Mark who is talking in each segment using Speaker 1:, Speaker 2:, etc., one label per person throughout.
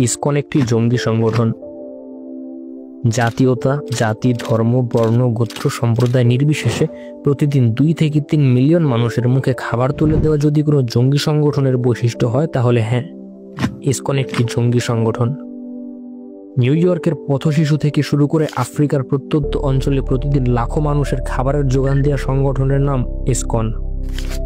Speaker 1: ISKCON একটি জঙ্গি সংগঠন। জাতীয়তা, জাতি, ধর্ম, বর্ণ, গোত্র, সম্প্রদায় নির্বিশেষে প্রতিদিন 2 থেকে 3 মিলিয়ন মানুষের মুখে খাবার তুলে দেওয়া যদি কোনো জঙ্গি সংগঠনের বৈশিষ্ট্য হয়, তাহলে হ্যাঁ, ইসকন একটি জঙ্গি সংগঠন। নিউ ইয়র্কের পথশিশু থেকে শুরু করে আফ্রিকার প্রত্যন্ত অঞ্চলে প্রতিদিন লাখো মানুষের খাবারের যোগান দেওয়া সংগঠনের নাম ইসকন।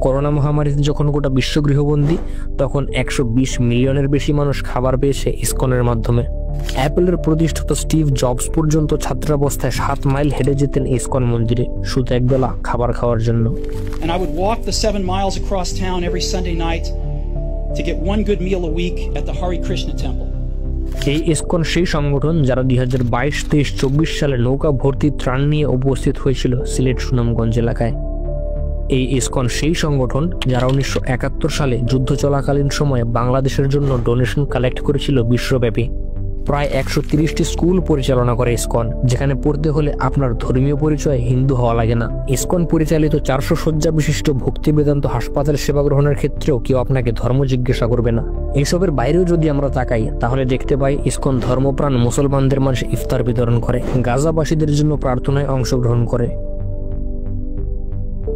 Speaker 1: করোনা মহামারীতে যখন গোটা বিশ্ব গৃহবন্দী, তখন 120 মিলিয়নের বেশি মানুষ খাবার পেয়েছে ইসকনের মাধ্যমে। অ্যাপলের প্রতিষ্ঠাতা স্টিভ জবস পর্যন্ত ছাত্রাবস্থায় 7 মাইল হেঁটে যেতেন ইসকন মন্দিরে শুধু একবেলা খাবার খাওয়ার জন্য।
Speaker 2: And I would walk the 7 miles across town every Sunday night to get one good meal a week at the Hare Krishna temple.
Speaker 1: এই ইসকন সেই সংগঠন যারা 2022, 23, 24 সালে নৌকা ভর্তি ত্রাণ নিয়ে উপস্থিত হয়েছিল সিলেট সুনামগঞ্জ এলাকায়। এই ইসকন সেই সংগঠন যারা 1971 সালে যুদ্ধ চলাকালীন সময়ে বাংলাদেশের জন্য ডোনেশন কালেক্ট করেছিল বিশ্বব্যাপী। প্রায় 130টি স্কুল পরিচালনা করে ইসকন, যেখানে পড়তে হলে আপনার ধর্মীয় পরিচয় হিন্দু হওয়া লাগে না। ইসকন পরিচালিত 400 শয্যা বিশিষ্ট ভক্তি বেদান্ত হাসপাতাল সেবা গ্রহণের ক্ষেত্রেও কেউ আপনাকে ধর্ম জিজ্ঞাসা করবে না। এইসবের বাইরেও যদি আমরা তাকাই, তাহলে দেখতে পাই ইসকন ধর্মপ্রাণ মুসলমানদের মাঝে ইফতার বিতরণ করে, গাজাবাসীদের জন্য প্রার্থনায় অংশগ্রহণ করে।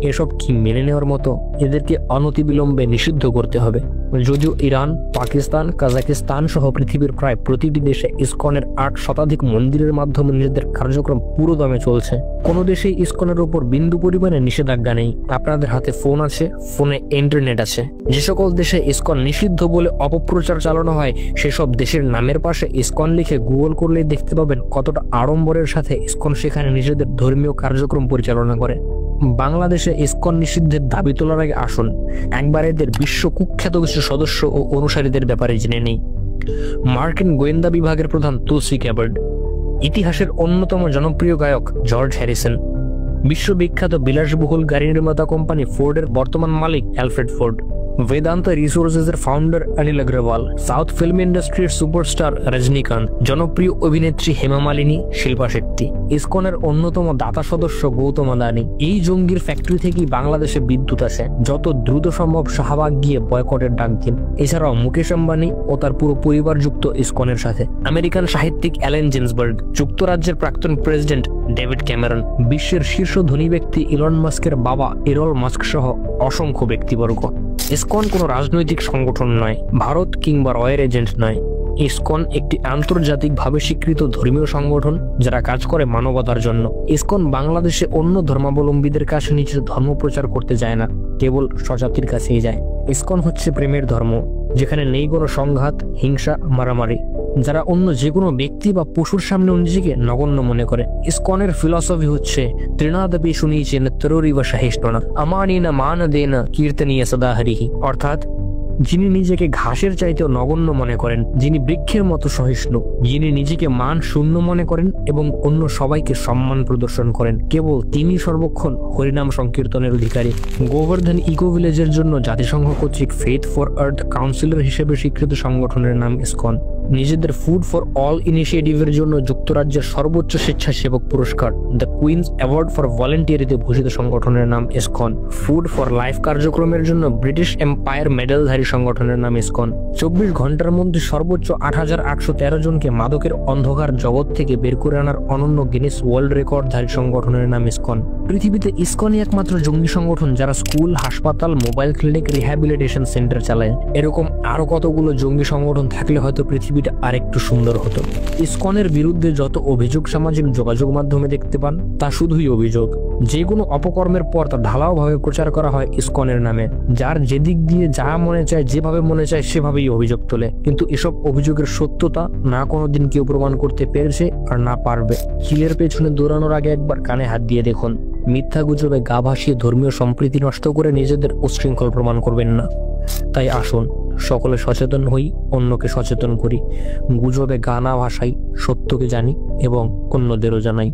Speaker 1: এসব কি মেনে নেওয়ার মতো? এদেরকে অনতিবিলম্বে নিষিদ্ধ করতে হবে। যদিও ইরান, পাকিস্তান, কাজাকিস্তান সহ পৃথিবীর প্রায় প্রতিটি দেশে ইসকনের 8 শতাধিক মন্দিরের মাধ্যমে নিজেদের কার্যক্রম পুরো দমে চলছে। কোনো দেশেই ইসকনের উপর বিন্দু পরিমাণে নিষেধাজ্ঞা নেই। আপনাদের হাতে ফোন আছে, ফোনে ইন্টারনেট আছে। যে সকল দেশে ইসকন নিষিদ্ধ বলে অপপ্রচার চালানো হয়, সেসব দেশের নামের পাশে ইসকন লিখে গুগল করলেই দেখতে পাবেন কতটা আড়ম্বরের সাথে ইসকন সেখানে নিজেদের ধর্মীয় কার্যক্রম পরিচালনা করে। বাংলাদেশে ইসকন নিষিদ্ধের দাবি তোলার আগে আসুন একবার এদের বিশ্ব কুখ্যাত কিছু সদস্য ও অনুসারীদের ব্যাপারে জেনে নেই। মার্কিন গোয়েন্দা বিভাগের প্রধান তুলসি গ্যাবার্ড, ইতিহাসের অন্যতম জনপ্রিয় গায়ক জর্জ হ্যারিসন, বিশ্ববিখ্যাত বিলাসবহুল গাড়ি নির্মাতা কোম্পানি ফোর্ডের বর্তমান মালিক অ্যালফ্রেড ফোর্ড, বেদান্ত রিসোর্সেসের founder Anil Agarwal, south film ইন্ডাস্ট্রির সুপারস্টার রজনীকান্ত, জনপ্রিয় অভিনেত্রী হেমা মালিনী, শিল্পা শেট্টি, ইসকনের অন্যতম দাতা সদস্য গৌতম আদানি। এই জঙ্গির ফ্যাক্টরি থেকেই বাংলাদেশে বিদ্যুৎ আসে। যত দ্রুত সম্ভব শাহবাগ গিয়ে বয়কটের ডাক দিন। এছাড়াও মুকেশ আম্বানি ও তার পুরো পরিবার যুক্ত ইসকনের সাথে। আমেরিকান সাহিত্যিক অ্যালেন জিন্সবার্গ, যুক্তরাজ্যের প্রাক্তন প্রেসিডেন্ট ডেভিড ক্যামেরন, বিশ্বের শীর্ষ ধনী ব্যক্তি ইলন মাস্কের বাবা ইরল মাস্ক সহ অসংখ্য ব্যক্তিবর্গ। ইসকন কোনো রাজনৈতিক সংগঠন নয়, ভারত কিংবা রয়ের এজেন্ট নয়। ইসকন একটি আন্তর্জাতিকভাবে স্বীকৃত ধর্মীয় সংগঠন যারা কাজ করে মানবতার জন্য। ইসকন বাংলাদেশে অন্য ধর্মাবলম্বীদের কাছে নিজের ধর্ম প্রচার করতে যায় না, কেবল স্বজাতির কাছেই যায়। ইসকন হচ্ছে প্রেমের ধর্ম, যেখানে নেই কোনো সংঘাত, হিংসা, মারামারি। যারা অন্য যে কোনো ব্যক্তি বা পশুর সামনে নিজেকে নগণ্য মনে করে। ইসকনের ফিলসফি হচ্ছে তৃণাদপি শুনিয়েছেন তরুরি বা সহিষ্ণুনা আমানি না মান দেনা কীর্তনীয় সদাহরিহি, অর্থাৎ যিনি নিজেকে ঘাসের চাইতেও নগণ্য মনে করেন, যিনি বৃক্ষের মতো সহিষ্ণু, যিনি নিজেকে মান শূন্য মনে করেন এবং অন্য সবাইকে সম্মান প্রদর্শন করেন, কেবল তিনি সর্বক্ষণ হরিনাম সংকীর্তনের অধিকারী। গোবর্ধন ইকো ভিলেজের জন্য জাতিসংঘ কর্তৃক ফেথ ফর আর্থ কাউন্সিলর হিসেবে স্বীকৃত সংগঠনের নাম ইসকন। নিজেদের ফুড ফর অল ইনিশিয়েটিভের জন্য যুক্তরাজ্যের সর্বোচ্চ স্বেচ্ছাসেবক পুরস্কার দ্য কুইন্স অ্যাওয়ার্ড ফর ভলেন্টিয়ারিতে ভূষিত সংগঠনের নাম ইসকন। ফুড ফর লাইফ কার্যক্রমের জন্য ব্রিটিশ এম্পায়ার মেডেলধারী সংগঠনের নাম ইসকন। 24 ঘন্টার মধ্যে সর্বোচ্চ 8,813 জনকে মাদকের অন্ধকার জগৎ থেকে বের করে আনার অনন্য গিনেস ওয়ার্ল্ড রেকর্ডধারী সংগঠনের নাম ইসকন। পৃথিবীতে ইসকনই একমাত্র জঙ্গি সংগঠন যারা স্কুল, হাসপাতাল, মোবাইল ক্লিনিক, রিহ্যাবিলিটেশন সেন্টার চালায়। এরকম আরো কতগুলো জঙ্গি সংগঠন থাকলে হয়তো পৃথিবীটা আরেকটু সুন্দর হতো। ইসকনের বিরুদ্ধে যত অভিযোগ সামাজিক যোগাযোগ মাধ্যমে দেখতে পান, তা শুধুই অভিযোগ। যে কোনো অপকর্মের পর তা ঢালাওভাবে প্রচার করা হয় ইসকনের নামে। যার যেদিক দিয়ে যা মনে চায়, যেভাবে মনে চায় সেভাবেই অভিযোগ তোলে। কিন্তু এসব অভিযোগের সত্যতা না কোনোদিন কেউ প্রমাণ করতে পেরেছে আর না পারবে। চিলের পেছনে দৌড়ানোর আগে একবার কানে হাত দিয়ে দেখুন। মিথ্যা গুজবে গা ভাসিয়ে ধর্মীয় সম্প্রীতি নষ্ট করে নিজেদের উচ্ছৃঙ্খল প্রমাণ করবেন না। তাই আসুন সকলে সচেতন হই, অন্যকে সচেতন করি, গুজবে গা না ভাসাই, সত্যকে জানি এবং অন্যদেরও জানাই।